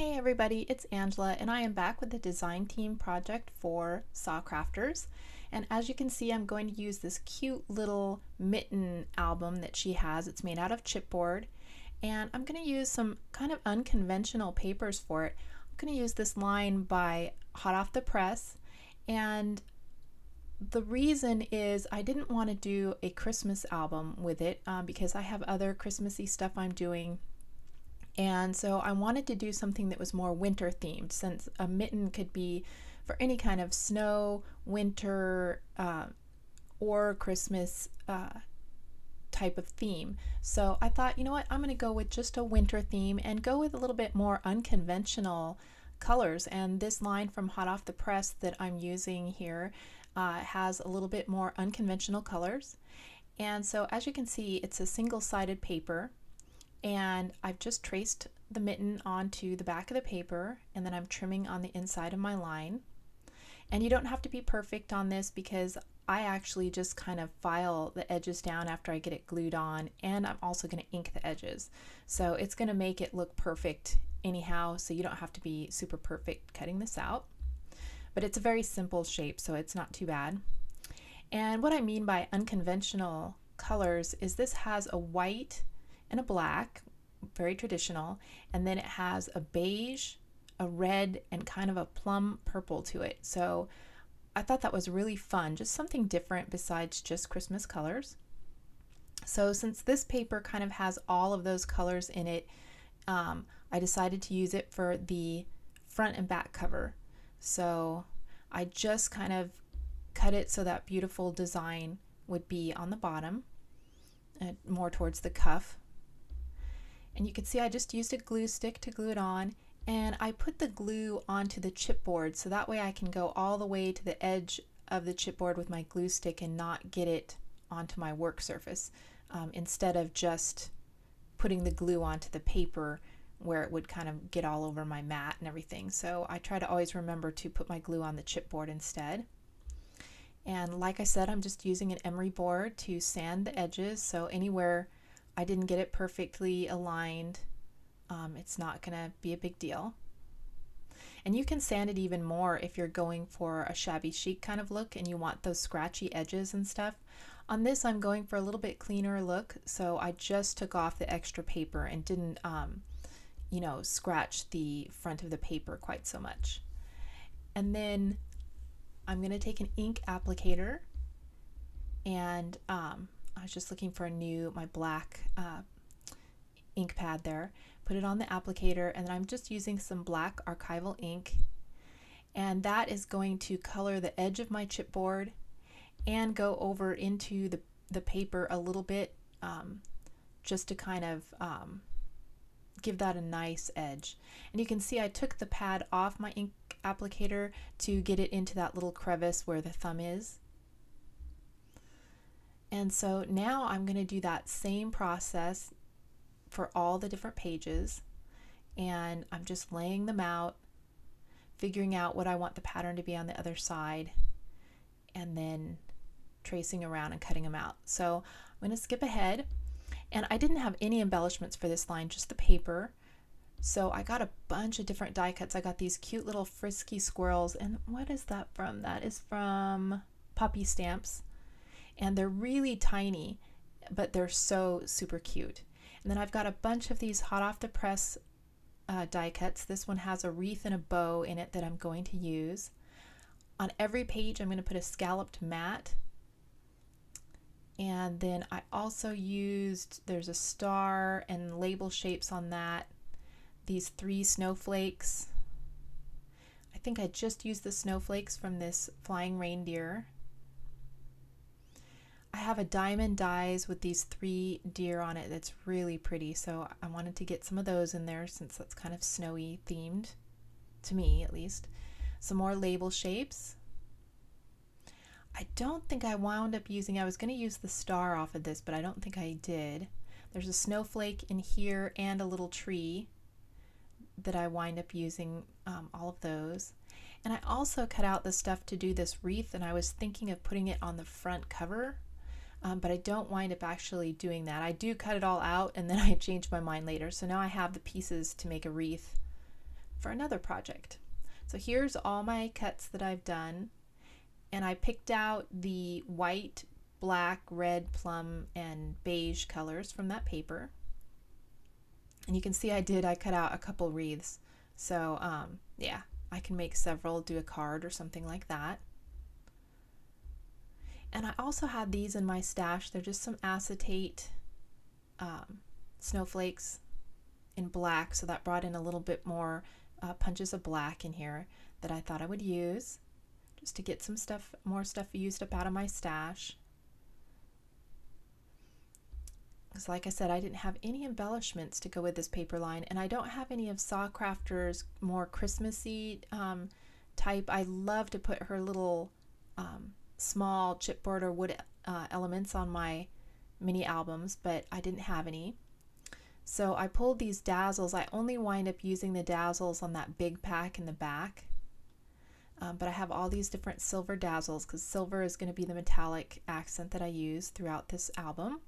Hey everybody, it's Angela and I am back with the design team project for SaCrafters. And as you can see, I'm going to use this cute little Mitten album that she has. It's made out of chipboard, and I'm going to use some kind of unconventional papers for it. I'm going to use this line by hot off the press, and the reason is I didn't want to do a Christmas album with it because I have other Christmassy stuff I'm doing. And so I wanted to do something that was more winter themed, since a mitten could be for any kind of snow, winter, or Christmas type of theme. So I thought, you know what, I'm going to go with just a winter theme and go with a little bit more unconventional colors. And this line from Hot Off the Press that I'm using here has a little bit more unconventional colors. And so as you can see, it's a single-sided paper. And I've just traced the mitten onto the back of the paper, and then I'm trimming on the inside of my line. And you don't have to be perfect on this because I actually just kind of file the edges down after I get it glued on, and I'm also going to ink the edges. So it's going to make it look perfect anyhow, so you don't have to be super perfect cutting this out. But it's a very simple shape, so it's not too bad. And what I mean by unconventional colors is this has a white and a black, very traditional, and then it has a beige, a red, and kind of a plum purple to it. So I thought that was really fun, just something different besides just Christmas colors. So since this paper kind of has all of those colors in it, I decided to use it for the front and back cover. So I just kind of cut it so that beautiful design would be on the bottom, more towards the cuff. And you can see I just used a glue stick to glue it on, and I put the glue onto the chipboard so that way I can go all the way to the edge of the chipboard with my glue stick and not get it onto my work surface, instead of just putting the glue onto the paper where it would kind of get all over my mat and everything. So I try to always remember to put my glue on the chipboard instead. And like I said, I'm just using an emery board to sand the edges, so anywhere I didn't get it perfectly aligned, it's not going to be a big deal. And you can sand it even more if you're going for a shabby chic kind of look and you want those scratchy edges and stuff. On this, I'm going for a little bit cleaner look, so I just took off the extra paper and didn't, scratch the front of the paper quite so much. And then I'm going to take an ink applicator, and I was just looking for my black ink pad there. Put it on the applicator, and then I'm just using some black archival ink, and that is going to color the edge of my chipboard and go over into the paper a little bit, just to kind of give that a nice edge. And you can see I took the pad off my ink applicator to get it into that little crevice where the thumb is. And so now I'm going to do that same process for all the different pages, and I'm just laying them out, figuring out what I want the pattern to be on the other side, and then tracing around and cutting them out. So I'm going to skip ahead, and I didn't have any embellishments for this line, just the paper. So I got a bunch of different die cuts. I got these cute little frisky squirrels, and what is that from? That is from Puppy Stamps. And they're really tiny, but they're so super cute. And then I've got a bunch of these hot off the press die cuts. This one has a wreath and a bow in it that I'm going to use. On every page I'm going to put a scalloped mat. And then I also used, there's a star and label shapes on that. These 3 snowflakes. I think I just used the snowflakes from this flying reindeer. I have a diamond dies with these 3 deer on it that's really pretty, so I wanted to get some of those in there since that's kind of snowy themed, to me at least. Some more label shapes. I don't think I wound up using, I was going to use the star off of this, but I don't think I did. There's a snowflake in here and a little tree that I wind up using, all of those. And I also cut out the stuff to do this wreath, and I was thinking of putting it on the front cover. But I don't wind up actually doing that. I do cut it all out and then I change my mind later. So now I have the pieces to make a wreath for another project. So here's all my cuts that I've done, and I picked out the white, black, red, plum, and beige colors from that paper. And you can see I cut out a couple wreaths. So yeah, I can make several, do a card or something like that. And I also had these in my stash. They're just some acetate snowflakes in black, so that brought in a little bit more punches of black in here that I thought I would use just to get some stuff, more stuff used up out of my stash. Because like I said, I didn't have any embellishments to go with this paper line, and I don't have any of SaCrafters' more Christmassy type. I love to put her little small chipboard or wood elements on my mini albums, but I didn't have any. So I pulled these dazzles. I only wind up using the dazzles on that big pack in the back. But I have all these different silver dazzles because silver is going to be the metallic accent that I use throughout this album.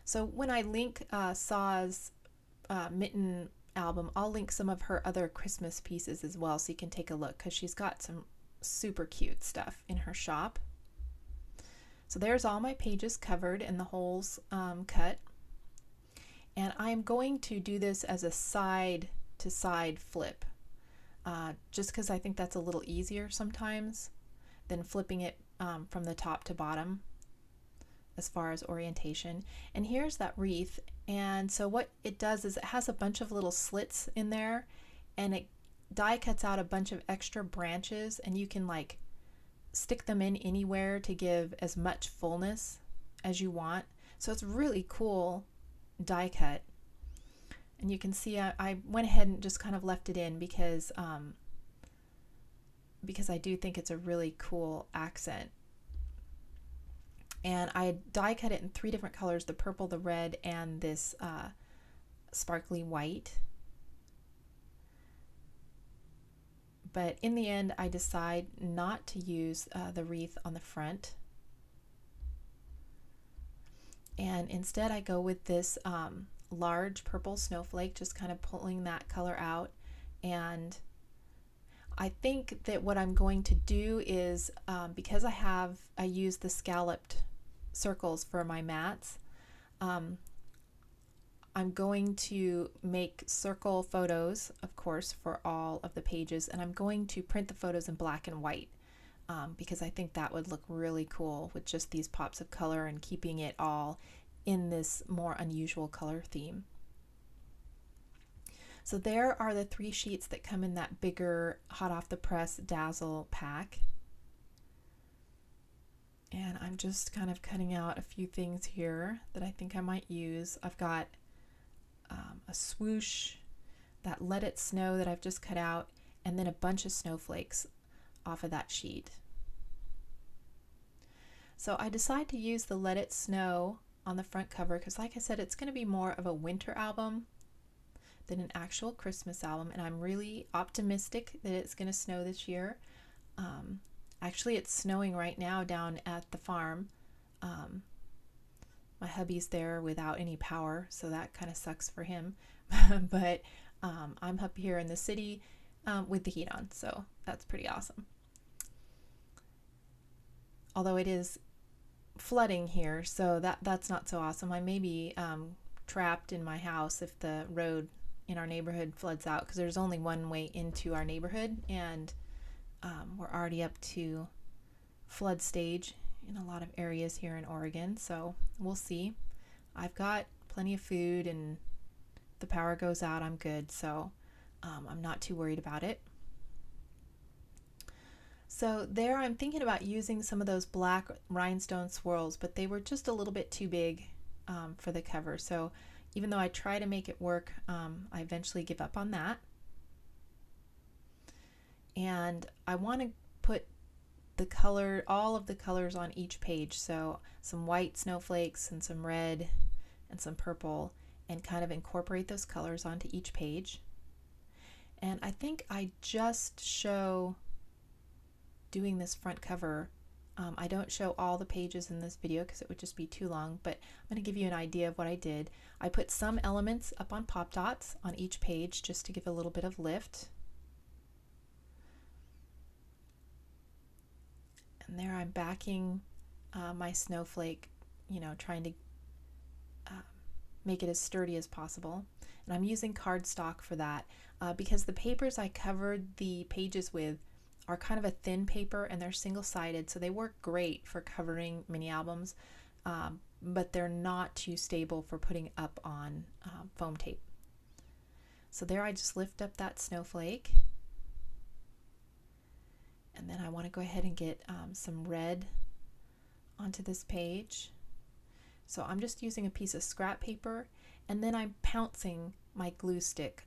So when I link Saw's Mitten album, I'll link some of her other Christmas pieces as well, so you can take a look because she's got some super cute stuff in her shop. So there's all my pages covered and the holes cut. And I'm going to do this as a side to side flip, just because I think that's a little easier sometimes than flipping it from the top to bottom as far as orientation. And here's that wreath. And so what it does is it has a bunch of little slits in there, and it die cuts out a bunch of extra branches, and you can like stick them in anywhere to give as much fullness as you want. So it's really cool die cut. And you can see I went ahead and just kind of left it in because I do think it's a really cool accent. And I die cut it in 3 different colors: the purple, the red, and this sparkly white. But in the end, I decide not to use the wreath on the front. And instead I go with this large purple snowflake, just kind of pulling that color out. And I think that what I'm going to do is, because I use the scalloped circles for my mats, I'm going to make circle photos, of course, for all of the pages, and I'm going to print the photos in black and white because I think that would look really cool with just these pops of color and keeping it all in this more unusual color theme. So there are the 3 sheets that come in that bigger hot off the press dazzle pack. And I'm just kind of cutting out a few things here that I think I might use. I've got a swoosh, that Let It Snow that I've just cut out, and then a bunch of snowflakes off of that sheet. So I decide to use the Let It Snow on the front cover because, like I said, it's going to be more of a winter album than an actual Christmas album, and I'm really optimistic that it's going to snow this year. Actually, it's snowing right now down at the farm. My hubby's there without any power, so that kind of sucks for him. But I'm up here in the city with the heat on, so that's pretty awesome. Although it is flooding here, so that's not so awesome. I may be trapped in my house if the road in our neighborhood floods out, because there's only one way into our neighborhood, and we're already up to flood stage in a lot of areas here in Oregon, so we'll see. I've got plenty of food, and if the power goes out, I'm good, so I'm not too worried about it. So there I'm thinking about using some of those black rhinestone swirls, but they were just a little bit too big for the cover. So even though I try to make it work, I eventually give up on that. And I want to put the color, all of the colors on each page. So some white snowflakes and some red and some purple, and kind of incorporate those colors onto each page. And I think I just show doing this front cover I don't show all the pages in this video because it would just be too long, but I'm going to give you an idea of what I did. I put some elements up on pop dots on each page just to give a little bit of lift. And there I'm backing my snowflake, trying to make it as sturdy as possible. And I'm using cardstock for that because the papers I covered the pages with are kind of a thin paper and they're single-sided, so they work great for covering mini albums, but they're not too stable for putting up on foam tape. So there I just lift up that snowflake, and then I want to go ahead and get some red onto this page. So I'm just using a piece of scrap paper, and then I'm pouncing my glue stick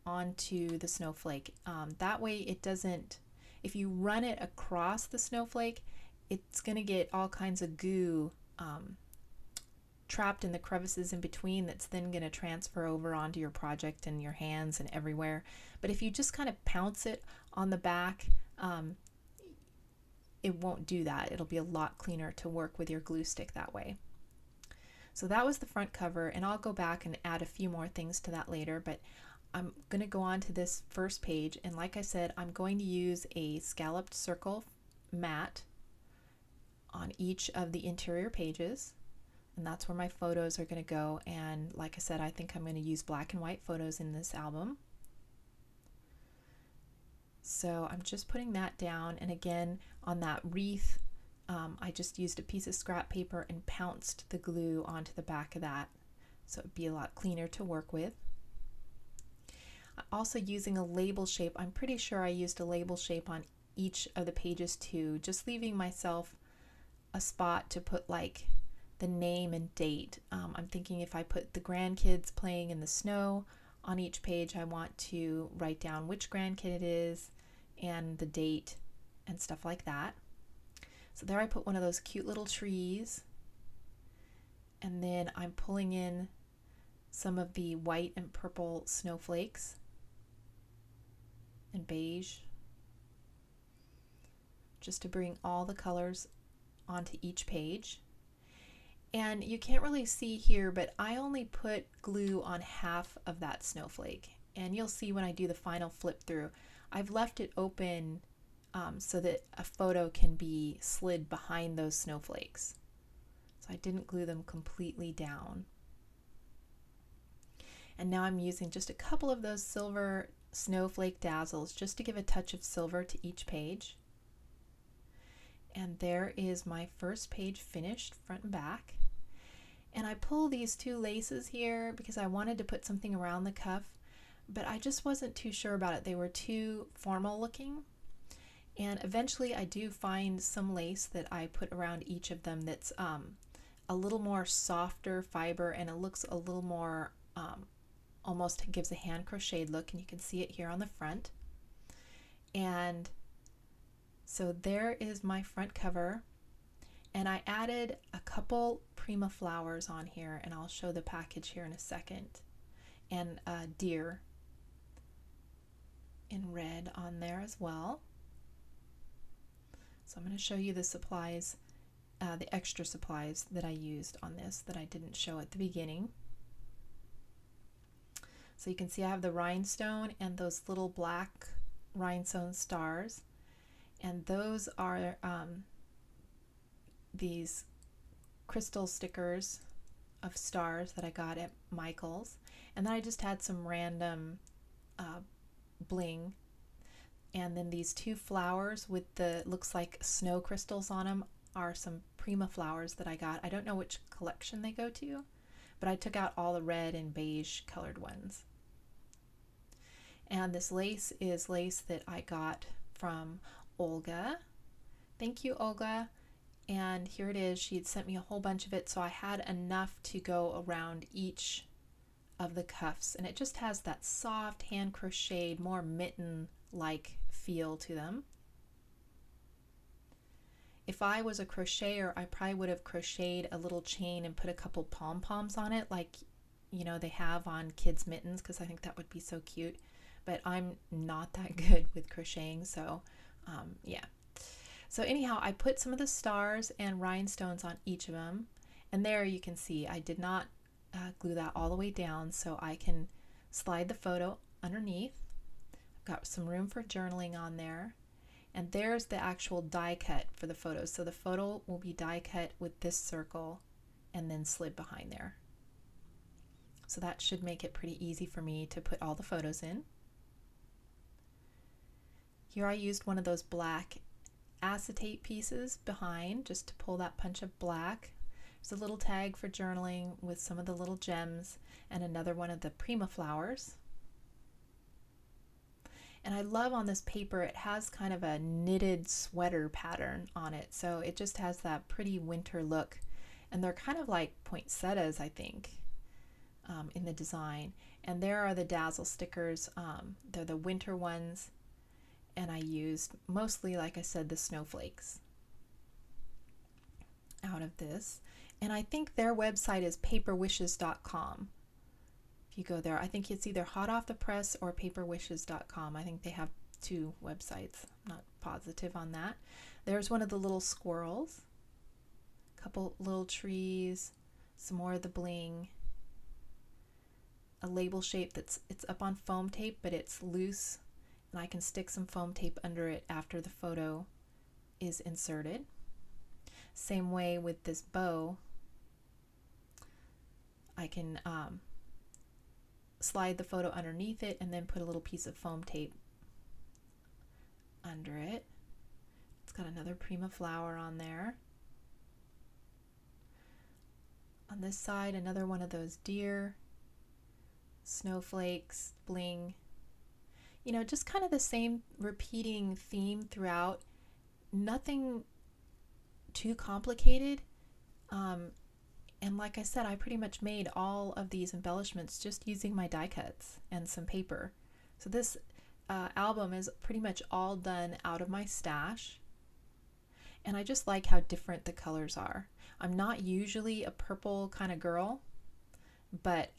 onto the snowflake. That way it doesn't, if you run it across the snowflake, it's going to get all kinds of goo trapped in the crevices in between that's then going to transfer over onto your project and your hands and everywhere. But if you just kind of pounce it on the back, it won't do that. It'll be a lot cleaner to work with your glue stick that way. So that was the front cover, and I'll go back and add a few more things to that later, but I'm going to go on to this first page, and like I said, I'm going to use a scalloped circle mat on each of the interior pages, and that's where my photos are going to go. And like I said, I think I'm going to use black and white photos in this album. So I'm just putting that down, and again on that wreath, I just used a piece of scrap paper and pounced the glue onto the back of that, so it'd be a lot cleaner to work with. Also using a label shape, I'm pretty sure I used a label shape on each of the pages too, just leaving myself a spot to put like the name and date. I'm thinking if I put the grandkids playing in the snow on each page, I want to write down which grandkid it is and the date and stuff like that. So there I put one of those cute little trees, and then I'm pulling in some of the white and purple snowflakes and beige just to bring all the colors onto each page. And you can't really see here, but I only put glue on half of that snowflake, and you'll see when I do the final flip through, I've left it open so that a photo can be slid behind those snowflakes. So I didn't glue them completely down. And now I'm using just a couple of those silver snowflake dazzles just to give a touch of silver to each page. And there is my first page finished, front and back. And I pull these two laces here because I wanted to put something around the cuff, but I just wasn't too sure about it. They were too formal looking. And eventually I do find some lace that I put around each of them that's a little more softer fiber, and it looks a little more, almost gives a hand crocheted look, and you can see it here on the front. And so there is my front cover, and I added a couple Prima flowers on here, and I'll show the package here in a second, and a deer in red on there as well. So I'm going to show you the supplies, the extra supplies that I used on this that I didn't show at the beginning. So you can see I have the rhinestone and those little black rhinestone stars, and those are these crystal stickers of stars that I got at Michael's. And then I just had some random bling. And then these two flowers with the, looks like snow crystals on them, are some Prima flowers that I got. I don't know which collection they go to, but I took out all the red and beige colored ones. And this lace is lace that I got from Olga. Thank you, Olga. And here it is. She had sent me a whole bunch of it, so I had enough to go around each of the cuffs. And it just has that soft hand crocheted, more mitten-like feel to them. If I was a crocheter, I probably would have crocheted a little chain and put a couple pom-poms on it, like, you know, they have on kids' mittens, because I think that would be so cute. But I'm not that good with crocheting, so yeah. So anyhow, I put some of the stars and rhinestones on each of them. And there you can see I did not glue that all the way down, so I can slide the photo underneath. I've got some room for journaling on there. And there's the actual die cut for the photos. So the photo will be die cut with this circle and then slid behind there. So that should make it pretty easy for me to put all the photos in. Here I used one of those black acetate pieces behind just to pull that punch of black. There's a little tag for journaling with some of the little gems and another one of the Prima flowers. And I love on this paper, it has kind of a knitted sweater pattern on it. So it just has that pretty winter look. And they're kind of like poinsettias, I think, in the design. And there are the Dazzle stickers. They're the winter ones. And I used mostly, like I said, the snowflakes out of this. And I think their website is paperwishes.com. If you go there, I think it's either hot off the press or paperwishes.com. I think they have two websites. I'm not positive on that. There's one of the little squirrels, a couple little trees, some more of the bling, a label shape it's up on foam tape, but it's loose. And I can stick some foam tape under it after the photo is inserted. Same way with this bow. I can slide the photo underneath it and then put a little piece of foam tape under it. It's got another Prima flower on there. On this side, another one of those deer, snowflakes, bling. You know, just kind of the same repeating theme throughout. Nothing too complicated. And like I said, I pretty much made all of these embellishments just using my die cuts and some paper. So this album is pretty much all done out of my stash. And I just like how different the colors are. I'm not usually a purple kind of girl, but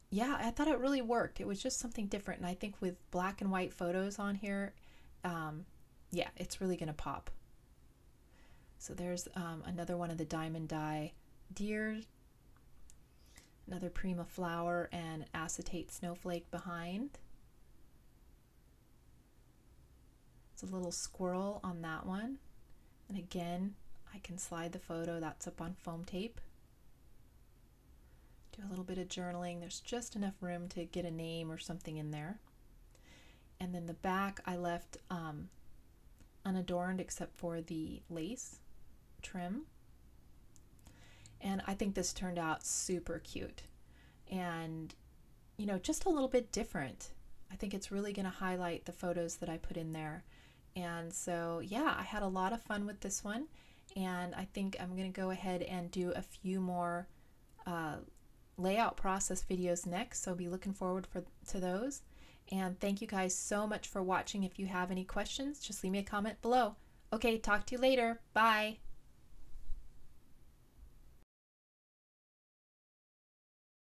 yeah, I thought it really worked. It was just something different. And I think with black and white photos on here, yeah, it's really going to pop. So there's another one of the diamond dye deer, another Prima flower and acetate snowflake behind. It's a little squirrel on that one. And again, I can slide the photo. That's up on foam tape. Do a little bit of journaling. There's just enough room to get a name or something in there. And then the back I left unadorned except for the lace trim. And I think this turned out super cute and, you know, just a little bit different. I think it's really going to highlight the photos that I put in there. And so, yeah, I had a lot of fun with this one, and I think I'm going to go ahead and do a few more layout process videos next, so be looking forward to those. And thank you guys so much for watching. If you have any questions, just leave me a comment below. Okay, talk to you later. Bye.